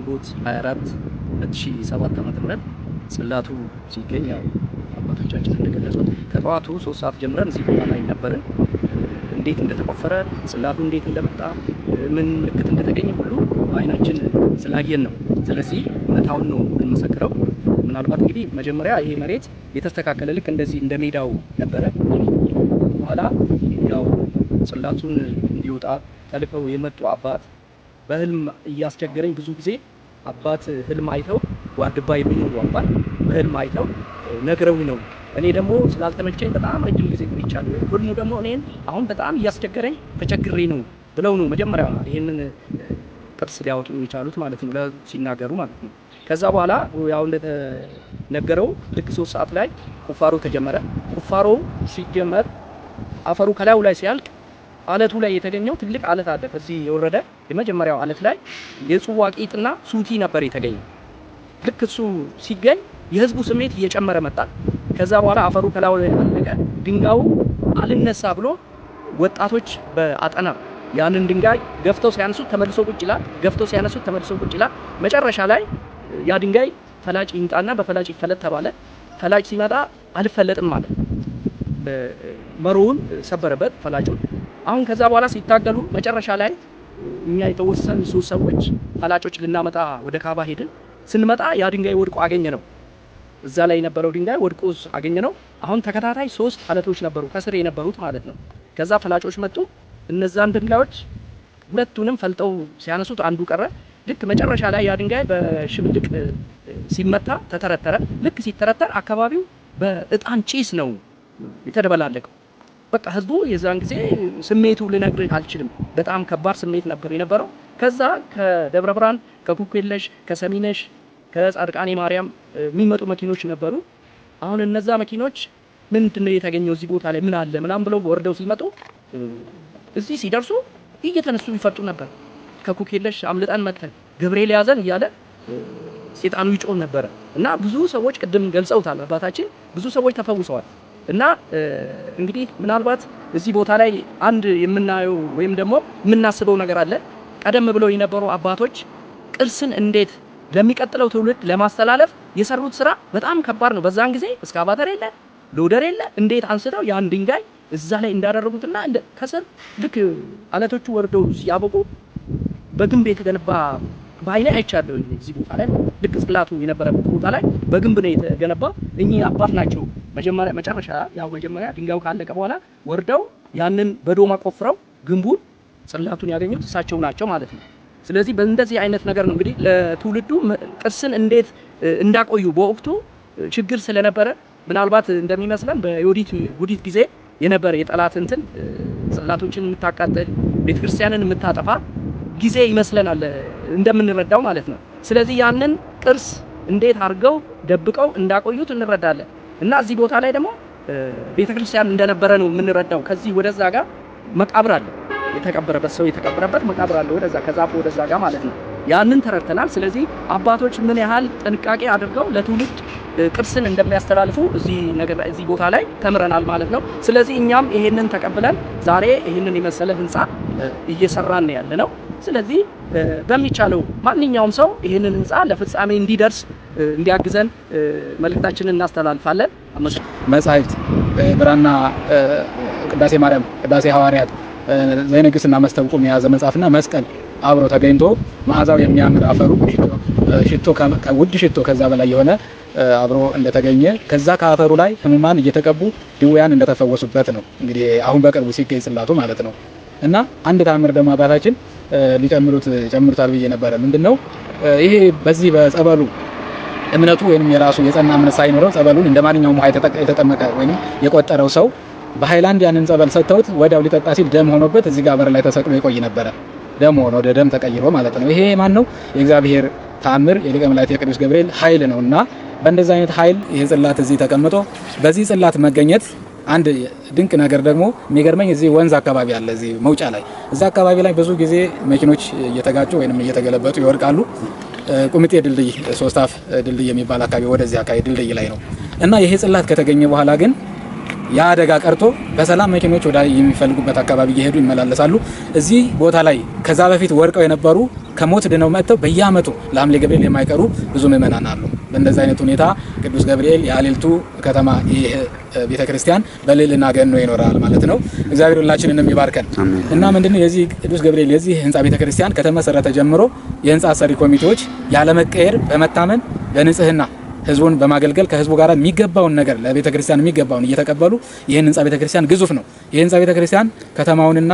ግንቦት 24 2007 ዓ.ም ጽላቱ ሲገኝ ያው አባቶቻችን እንደገለጹት ከጠዋቱ 3 ሰዓት ጀምረን እዚህ ቦታ ላይ ነበርን። እንዴት እንደተቆፈረ ጽላቱ እንዴት እንደመጣ ምን ምልክት እንደተገኘ ሁሉ አይናችን ስላየን ነው። ስለዚህ እውነታውን ነው የምንመሰክረው። ምናልባት እንግዲህ መጀመሪያ ይሄ መሬት የተስተካከለ ልክ እንደዚህ እንደ ሜዳው ነበረ። በኋላ ያው ጽላቱን እንዲወጣ ተልከው የመጡ አባት በህልም እያስቸገረኝ ብዙ ጊዜ አባት ህልም አይተው ዋርድባ የሚኖሩ አባት በህልም አይተው ነግረውኝ ነው። እኔ ደግሞ ስላልተመቸኝ በጣም ረጅም ጊዜ ቆይቻለሁ። ሁሉ ደግሞ እኔን አሁን በጣም እያስቸገረኝ ተቸግሬ ነው ብለው ነው መጀመሪያ ይሄንን ቅርስ ሊያወጡ የቻሉት ማለት ነው፣ ሲናገሩ ማለት ነው። ከዛ በኋላ ያው እንደተነገረው ልክ 3 ሰዓት ላይ ቁፋሮ ተጀመረ። ቁፋሮ ሲጀመር አፈሩ ከላዩ ላይ ሲያልቅ አለቱ ላይ የተገኘው ትልቅ አለት አለ። ከዚህ የወረደ የመጀመሪያው አለት ላይ የጽዋ ቂጥና ሱቲ ነበር የተገኘው። ልክ እሱ ሲገኝ የህዝቡ ስሜት እየጨመረ መጣ። ከዛ በኋላ አፈሩ ከላዩ ላይ አለቀ። ድንጋዩ አልነሳ ብሎ ወጣቶች በአጠና ያንን ድንጋይ ገፍተው ሲያነሱት ተመልሶ ቁጭ ይላል፣ ገፍተው ሲያነሱት ተመልሶ ቁጭ ይላል። መጨረሻ ላይ ያ ድንጋይ ፈላጭ ይምጣና በፈላጭ ይፈለጥ ተባለ። ፈላጭ ሲመጣ አልፈለጥም ማለት መሮውን ሰበረበት ፈላጩን። አሁን ከዛ በኋላ ሲታገሉ መጨረሻ ላይ እኛ የተወሰኑ 3 ሰዎች ፈላጮች ልናመጣ ወደ ካባ ሄድን። ስንመጣ ያ ድንጋይ ወድቆ አገኘ ነው። እዛ ላይ የነበረው ድንጋይ ወድቆ አገኘ ነው። አሁን ተከታታይ 3 አለቶች ነበሩ ከስር የነበሩት ማለት ነው። ከዛ ፈላጮች መጡ። እነዛን ድንጋዮች ሁለቱንም ፈልጠው ሲያነሱት አንዱ ቀረ። ልክ መጨረሻ ላይ ያ ድንጋይ በሽብልቅ ሲመታ ተተረተረ። ልክ ሲተረተር አካባቢው በእጣን ጭስ ነው የተደበላለቀው። በቃ ህዝቡ የዛን ጊዜ ስሜቱ ልነግርህ አልችልም። በጣም ከባድ ስሜት ነበር የነበረው። ከዛ ከደብረ ብርሃን፣ ከኩክየለሽ፣ ከሰሚነሽ፣ ከጻድቃኔ ማርያም የሚመጡ መኪኖች ነበሩ። አሁን እነዛ መኪኖች ምንድነው የተገኘው እዚህ ቦታ ላይ ምን አለ ምናምን ብለው ወርደው ሲመጡ እዚህ ሲደርሱ እየተነሱ ይፈጡ ነበር። ከኩክየለሽ አምልጠን መጥተን ገብርኤል ያዘን እያለ ሴጣኑ ይጮህ ነበር እና ብዙ ሰዎች ቅድም ገልጸውታል አባታችን፣ ብዙ ሰዎች ተፈውሰዋል። እና እንግዲህ ምናልባት እዚህ ቦታ ላይ አንድ የምናየው ወይም ደግሞ የምናስበው ነገር አለ። ቀደም ብለው የነበሩ አባቶች ቅርስን እንዴት ለሚቀጥለው ትውልድ ለማስተላለፍ የሰሩት ስራ በጣም ከባድ ነው። በዛን ጊዜ እስካቫተር የለ ሎደር የለ፣ እንዴት አንስተው ያን ድንጋይ እዛ ላይ እንዳደረጉትና ከስር ልክ አለቶቹ ወርደው ሲያበቁ በግንብ የተገነባ በአይኔ አይቻለሁ። እዚህ ቦታ ላይ ልክ ጽላቱ የነበረበት ቦታ ላይ በግንብ ነው የተገነባ። እኚህ አባት ናቸው መጨረሻ ያው መጀመሪያ ድንጋዩ ካለቀ በኋላ ወርደው ያንን በዶማ ቆፍረው ግንቡን ጽላቱን ያገኙት እሳቸው ናቸው ማለት ነው። ስለዚህ በእንደዚህ አይነት ነገር ነው እንግዲህ ለትውልዱ ቅርስን እንዴት እንዳቆዩ በወቅቱ ችግር ስለነበረ ምናልባት እንደሚመስለን በዮዲት ጊዜ የነበረ የጠላት እንትን ጽላቶችን የምታቃጥል ቤተክርስቲያንን የምታጠፋ ጊዜ ይመስለናል እንደምንረዳው ማለት ነው። ስለዚህ ያንን ቅርስ እንዴት አድርገው ደብቀው እንዳቆዩት እንረዳለን። እና እዚህ ቦታ ላይ ደግሞ ቤተክርስቲያን እንደነበረ ነው የምንረዳው። ከዚህ ወደዛ ጋር መቃብር አለ፣ የተቀበረበት ሰው የተቀበረበት መቃብር አለ፣ ወደዛ ከዛፉ ወደዛ ጋር ማለት ነው። ያንን ተረድተናል። ስለዚህ አባቶች ምን ያህል ጥንቃቄ አድርገው ለትውልድ ቅርስን እንደሚያስተላልፉ እዚህ ቦታ ላይ ተምረናል ማለት ነው። ስለዚህ እኛም ይሄንን ተቀብለን ዛሬ ይሄንን የመሰለ ህንጻ እየሰራን ያለ ነው። ስለዚህ በሚቻለው ማንኛውም ሰው ይሄንን ህንጻ ለፍጻሜ እንዲደርስ እንዲያግዘን መልእክታችንን እናስተላልፋለን። መጻሕፍት ብራና ቅዳሴ ማርያም፣ ቅዳሴ ሐዋርያት፣ ዘይነግስና መስተብቁም የያዘ መጽሐፍና መስቀል አብሮ ተገኝቶ መዓዛው የሚያምር አፈሩ ሽቶ ከውድ ሽቶ ከዛ በላይ የሆነ አብሮ እንደተገኘ ከዛ ከአፈሩ ላይ ህሙማን እየተቀቡ ድውያን እንደተፈወሱበት ነው እንግዲህ አሁን በቅርቡ ሲገኝ ጽላቱ ማለት ነው። እና አንድ ታምር ደግሞ አባታችን ጨምሩታል ብዬ ነበረ። ምንድነው ይሄ በዚህ በጸበሉ እምነቱ ወይንም የራሱ የጸና እምነት ሳይኖረው ጸበሉን እንደማንኛውም ውሃ የተጠመቀ ወይንም የቆጠረው ሰው በሃይላንድ ያንን ጸበል ሰጥተውት ወዲያው ሊጠጣ ሲል ደም ሆኖበት እዚህ ጋር በር ላይ ተሰቅሎ ይቆይ ነበረ። ደም ሆኖ ወደ ደም ተቀይሮ ማለት ነው። ይሄ ማን ነው? የእግዚአብሔር ታምር የሊቀ መላእክት የቅዱስ ገብርኤል ኃይል ነውና በእንደዚህ አይነት ኃይል ይሄ ጽላት እዚህ ተቀምጦ በዚህ ጽላት መገኘት አንድ ድንቅ ነገር ደግሞ የሚገርመኝ እዚህ ወንዝ አካባቢ አለ። እዚህ መውጫ ላይ እዛ አካባቢ ላይ ብዙ ጊዜ መኪኖች እየተጋጩ ወይንም እየተገለበጡ ይወድቃሉ። ቁምጤ ድልድይ 3 አፍ ድልድይ የሚባል አካባቢ ወደዚህ አካባቢ ድልድይ ላይ ነው እና ይሄ ጽላት ከተገኘ በኋላ ግን ያ አደጋ ቀርቶ በሰላም መኪኖች ወደ የሚፈልጉበት አካባቢ እየሄዱ ይመላለሳሉ። እዚህ ቦታ ላይ ከዛ በፊት ወድቀው የነበሩ ከሞት ድነው መጥተው በየዓመቱ ለሐምሌ ገብርኤል የማይቀሩ ብዙ ምእመናን አሉ። በእንደዚህ አይነት ሁኔታ ቅዱስ ገብርኤል የአሌልቱ ከተማ ይህ ቤተክርስቲያን በልዕልና ገኖ ይኖራል ማለት ነው። እግዚአብሔር ሁላችንንም ይባርከን እና ምንድነው የዚህ ቅዱስ ገብርኤል የዚህ ህንጻ ቤተክርስቲያን ከተመሰረተ ጀምሮ የህንጻ አሰሪ ኮሚቴዎች ያለመቀየር በመታመን በንጽህና ህዝቡን በማገልገል ከህዝቡ ጋር የሚገባውን ነገር ለቤተክርስቲያን የሚገባውን እየተቀበሉ ይህን ህንጻ ቤተክርስቲያን ግዙፍ ነው። ይህ ህንጻ ቤተክርስቲያን ከተማውንና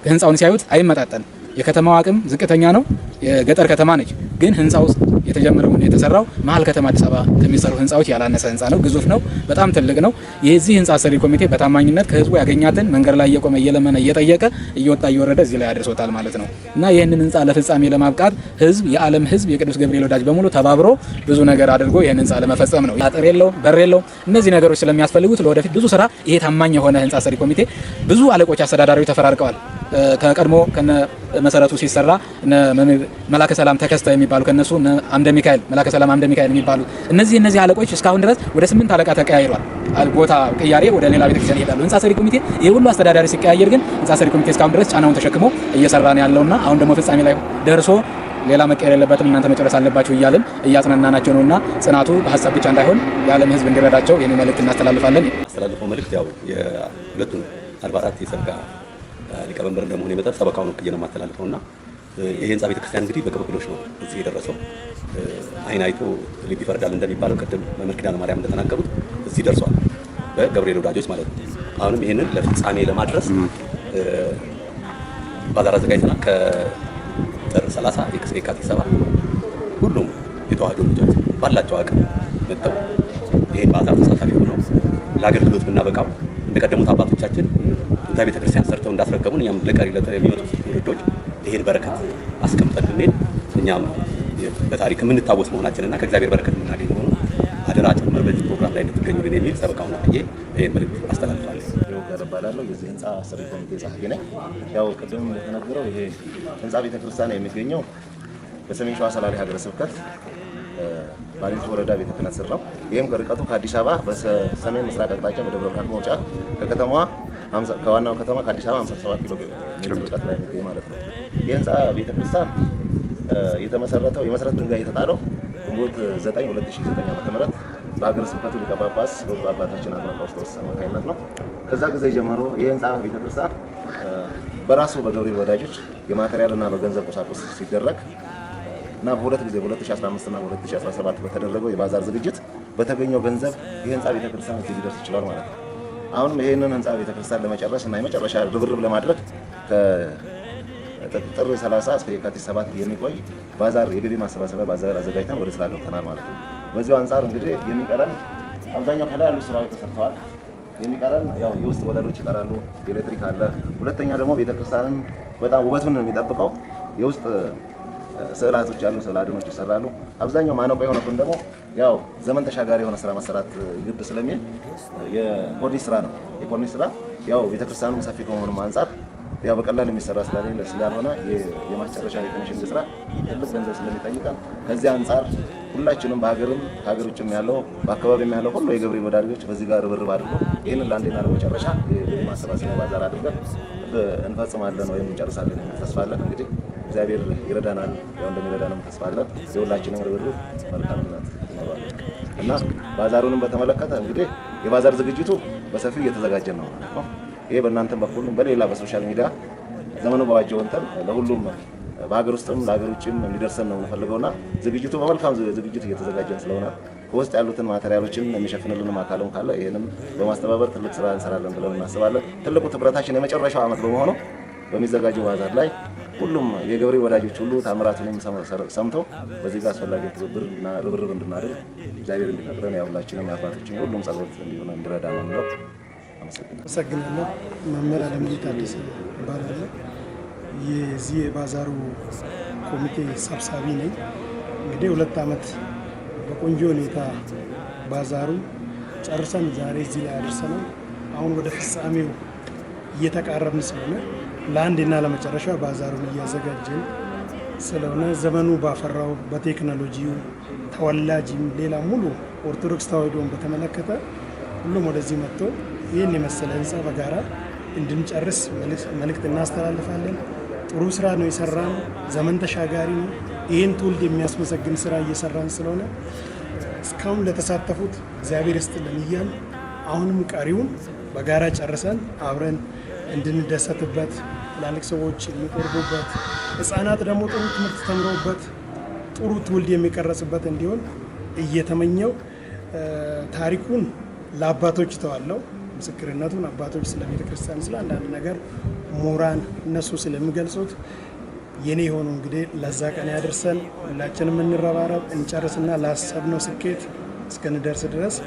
ህንጻውን ሲያዩት አይመጣጠንም። የከተማው አቅም ዝቅተኛ ነው። የገጠር ከተማ ነች። ግን ህንጻው የተጀመረው የተሰራው መሀል ከተማ አዲስ አበባ ከሚሰሩ ህንጻዎች ያላነሰ ህንጻ ነው። ግዙፍ ነው። በጣም ትልቅ ነው። የዚህ ህንጻ አሰሪ ኮሚቴ በታማኝነት ከህዝቡ ያገኛትን መንገድ ላይ እየቆመ እየለመነ እየጠየቀ እየወጣ እየወረደ እዚህ ላይ አድርሶታል ማለት ነው እና ይህንን ህንጻ ለፍጻሜ ለማብቃት ህዝብ፣ የዓለም ህዝብ፣ የቅዱስ ገብርኤል ወዳጅ በሙሉ ተባብሮ ብዙ ነገር አድርጎ ይህን ህንጻ ለመፈጸም ነው። አጥር የለውም፣ በር የለውም። እነዚህ ነገሮች ስለሚያስፈልጉት ለወደፊት ብዙ ስራ ይሄ ታማኝ የሆነ ህንጻ አሰሪ ኮሚቴ ብዙ አለቆች፣ አስተዳዳሪዎች ተፈራርቀዋል። ከቀድሞ ከነ መሰረቱ ሲሰራ መላከ ሰላም ተከስተ የሚባሉ ከነሱ አምደ ሚካኤል መላከ ሰላም አምደ ሚካኤል የሚባሉ እነዚህ አለቆች እስካሁን ድረስ ወደ 8 አለቃ ተቀያይሯል። ቦታ ቅያሬ ወደ ሌላ ቤተክርስቲያን ይሄዳሉ። ህንጻ ሰሪ ኮሚቴ ይሄ ሁሉ አስተዳዳሪ ሲቀያየር ግን ህንጻ ሰሪ ኮሚቴ እስካሁን ድረስ ጫናውን ተሸክሞ እየሰራ ነው ያለውና አሁን ደግሞ ፍጻሜ ላይ ደርሶ ሌላ መቀየር የለበትም እናንተ መጨረስ አለባችሁ እያልን እያጽናናናቸው ነውና ጽናቱ በሀሳብ ብቻ እንዳይሆን የዓለም ህዝብ እንዲረዳቸው ይህን መልእክት እናስተላልፋለን። አስተላልፈው መልእክት ያው የሁለቱን አድባራት የሰበካ ሊቀመንበር እንደመሆነ መጠን ሰበካውን ወክዬ ነው የማስተላልፈውና ይሄ ህንጻ ቤተክርስቲያን እንግዲህ በቅብብሎች ነው እዚህ የደረሰው። አይን አይቶ ልብ ይፈርዳል እንደሚባለው ቅድም መምህር ኪዳነ ማርያም እንደተናገሩት እዚህ ደርሷል፣ በገብርኤል ወዳጆች ማለት ነው። አሁንም ይሄንን ለፍጻሜ ለማድረስ ባዛር አዘጋጅተናል። ከጥር 30 የካቲት 7 ሁሉም የተዋህዶ ልጆች ባላቸው አቅም መጥተው ይሄን ባዛር ተሳታፊ ሆነው ለአገልግሎት ብናበቃው እንደቀደሙት አባቶቻችን ህንጻ ቤተክርስቲያን ሰርተው እንዳስረከቡን እኛም ለቀሪ የሚመጡት ትውልዶች ይሄን በረከት አስቀምጠን እንሄድ እኛም በታሪክ የምንታወስ መሆናችንና ከእግዚአብሔር በረከት የምናገኝ መሆኑ አደራ ጭምር በዚህ ፕሮግራም ላይ እንድትገኙልን የሚል ሰበካውን ወክዬ ይህን መልዕክት አስተላልፋለሁ። እባላለሁ የዚህ ህንጻ አሰሪ ኮሚቴ ጸሐፊ ነኝ። ያው ቅድም እንደተነገረው ይሄ ህንጻ ቤተክርስቲያን የሚገኘው በሰሜን ሸዋ ሰላሌ ሀገረ ስብከት በአሌልቱ ወረዳ ቤተ ክህነት ስር ነው። ይህም ከርቀቱ ከአዲስ አበባ በሰሜን ምስራቅ አቅጣጫ በደብረ ብርሃን መውጫ ከከተማዋ ከዋናው ከተማ ከአዲስ አበባ 57 ኪሎ ሜትር ርቀት ላይ የሚገኝ ማለት ነው። ይህ ህንጻ ቤተክርስቲያን የተመሰረተው የመሰረት ድንጋይ የተጣለው ግንቦት 9 2009 ዓ.ም በሀገረ ስብከቱ ሊቀ ጳጳስ በብፁዕ አባታችን አቡነ ቀውስጦስ አማካኝነት ነው። ከዛ ጊዜ ጀምሮ ይህ ህንጻ ቤተክርስቲያን በራሱ በገብርኤል ወዳጆች የማቴሪያልና በገንዘብ ቁሳቁስ ሲደረግ እና በሁለት ጊዜ በ2015 እና በ2017 በተደረገው የባዛር ዝግጅት በተገኘው ገንዘብ ይህ ህንጻ ቤተክርስቲያን እዚህ ሊደርስ ይችላል ማለት ነው። አሁንም ይህንን ህንጻ ቤተክርስቲያን ለመጨረስ እና የመጨረሻ ርብርብ ለማድረግ ከጥር 30 እስከ የካቲት 7 የሚቆይ ባዛር የገቢ ማሰባሰቢያ ባዛር አዘጋጅተን ወደ ስራ ገብተናል ማለት ነው። በዚሁ አንጻር እንግዲህ የሚቀረን አብዛኛው ከላይ ያሉ ስራዎች ተሰርተዋል። የሚቀረን ያው የውስጥ ወለሎች ይቀራሉ፣ ኤሌክትሪክ አለ። ሁለተኛ ደግሞ ቤተክርስቲያንን በጣም ውበቱን የሚጠብቀው የውስጥ ስዕላቶች ያሉ ስዕል አድኖች ይሰራሉ። አብዛኛው ማነቆ የሆነብን ደግሞ ያው ዘመን ተሻጋሪ የሆነ ስራ መሰራት ግድ ስለሚል የኮርኒስ ስራ ነው። የኮርኒስ ስራ ያው ቤተክርስቲያኑ ሰፊ ከመሆኑም አንጻር ያው በቀላል የሚሰራ ስላልሆነ የማስጨረሻ የፊኒሽንግ ስራ ትልቅ ገንዘብ ስለሚጠይቀን ከዚህ አንጻር ሁላችንም በሀገርም ከሀገር ውጭም ያለው በአካባቢም ያለው ሁሉ የገብርኤል ወዳጆች በዚህ ጋር ርብርብ አድርጎ ይህንን ለአንዴና ለመጨረሻ የማሰባሰቢያ ባዛር አድርገን እንፈጽማለን ወይም እንጨርሳለን የሚል ተስፋ አለን። እንግዲህ እግዚአብሔር ይረዳናል፣ ያው እንደሚረዳንም ተስፋ አለን። የሁላችንም ርብርብ መልካምነት ይኖራል እና ባዛሩንም በተመለከተ እንግዲህ የባዛር ዝግጅቱ በሰፊው እየተዘጋጀ ነው ማለት ነው። ይሄ በእናንተም በኩል በሌላ በሶሻል ሚዲያ ዘመኑ በዋጀው እንትን ለሁሉም በሀገር ውስጥም ለሀገር ውጭም እንዲደርሰን ነው የምንፈልገውና ዝግጅቱ በመልካም ዝግጅት እየተዘጋጀን ስለሆነ ውስጥ ያሉትን ማቴሪያሎችን የሚሸፍንልን አካልም ካለ ይሄንም በማስተባበር ትልቅ ስራ እንሰራለን ብለን እናስባለን። ትልቁ ትኩረታችን የመጨረሻው ዓመት በመሆኑ በሚዘጋጀው ባዛር ላይ ሁሉም የገብርኤል ወዳጆች ሁሉ ታምራቱንም ሰምተው በዚህ ጋር አስፈላጊ ትብብር እና ርብርብ እንድናደርግ እግዚአብሔር እንዲፈቅደን ያው ሁላችንም የአባቶችን ሁሉም ጸሎት እንዲሆን እንዲረዳ ነው የሚለው። አመሰግናለሁ። መምህር አለምነህ ታደሰ እባላለሁ። የዚህ የባዛሩ ኮሚቴ ሰብሳቢ ነኝ። እንግዲህ 2 ዓመት በቆንጆ ሁኔታ ባዛሩ ጨርሰን ዛሬ እዚህ ላይ አደርሰናል። አሁን ወደ ፍጻሜው እየተቃረብን ስለሆነ ለአንድና ለመጨረሻ ባዛሩን እያዘጋጀን ስለሆነ ዘመኑ ባፈራው በቴክኖሎጂው ተወላጅም ሌላ ሙሉ ኦርቶዶክስ ተዋሕዶን በተመለከተ ሁሉም ወደዚህ መጥቶ ይህን የመሰለ ህንፃ በጋራ እንድንጨርስ መልእክት እናስተላልፋለን። ጥሩ ስራ ነው የሰራን፣ ዘመን ተሻጋሪ ነው። ይህን ትውልድ የሚያስመሰግን ስራ እየሰራን ስለሆነ እስካሁን ለተሳተፉት እግዚአብሔር ይስጥልን እያል አሁንም ቀሪውን በጋራ ጨርሰን አብረን እንድንደሰትበት፣ ትላልቅ ሰዎች የሚቆርቡበት፣ ህፃናት ደግሞ ጥሩ ትምህርት ተምረውበት ጥሩ ትውልድ የሚቀረጽበት እንዲሆን እየተመኘው ታሪኩን ለአባቶች ተዋለው። ምስክርነቱን አባቶች ስለ ቤተ ክርስቲያን ስለ አንዳንድ ነገር ምሁራን እነሱ ስለሚገልጹት የኔ የሆኑ እንግዲህ ለዛ ቀን ያደርሰን። ሁላችንም እንረባረብ፣ እንጨርስና ላሰብነው ስኬት እስከንደርስ ድረስ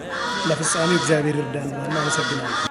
ለፍጻሜ እግዚአብሔር ይርዳን። አመሰግናለሁ።